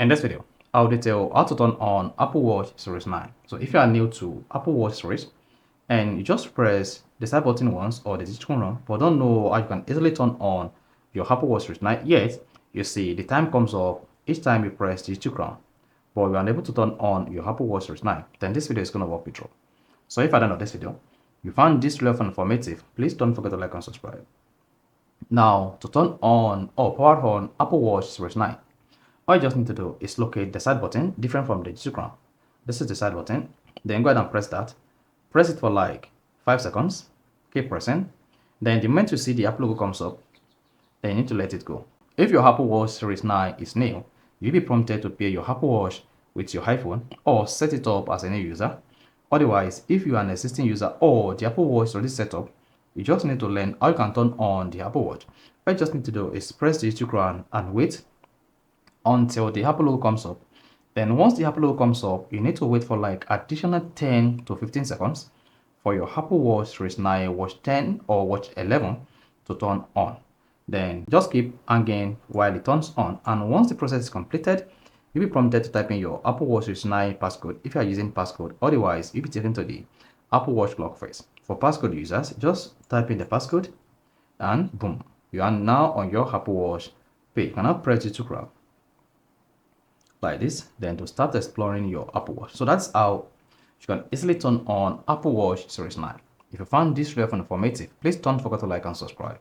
In this video, I'll detail how to turn on Apple Watch Series 9. So if you are new to Apple Watch Series and you just press the side button once or the digital one, but don't know how you can easily turn on your Apple Watch Series 9 yet, you see the time comes up each time you press the digital crown, but you're unable to turn on your Apple Watch Series 9, then this video is going to walk you through. So if at the end of this video, you found this relevant and informative, please don't forget to like and subscribe. Now, to turn on or power on Apple Watch Series 9, all you just need to do is locate the side button different from the digital crown. This is the side button. Then go ahead and press that. Press it for like 5 seconds. Keep pressing. Then the moment you see the Apple logo comes up, then you need to let it go. If your Apple Watch Series 9 is new, you'll be prompted to pair your Apple Watch with your iPhone or set it up as a new user. Otherwise, if you are an existing user or the Apple Watch is already set up, you just need to learn how you can turn on the Apple Watch. What you just need to do is press the digital crown and wait until the Apple logo comes up. Then once the Apple logo comes up, you need to wait for like additional 10 to 15 seconds for your Apple Watch Series 9, Watch 10 or Watch 11 to turn on. Then just keep hanging while it turns on, and once the process is completed, you'll be prompted to type in your Apple Watch Series 9 passcode if you are using passcode. Otherwise, you'll be taken to the Apple Watch clock face. For passcode users, just type in the passcode and boom, you are now on your Apple Watch page. You can now press it to grab like this, then to start exploring your Apple Watch. So that's how you can easily turn on Apple Watch Series 9. If you found this relevant and informative, please don't forget to like and subscribe.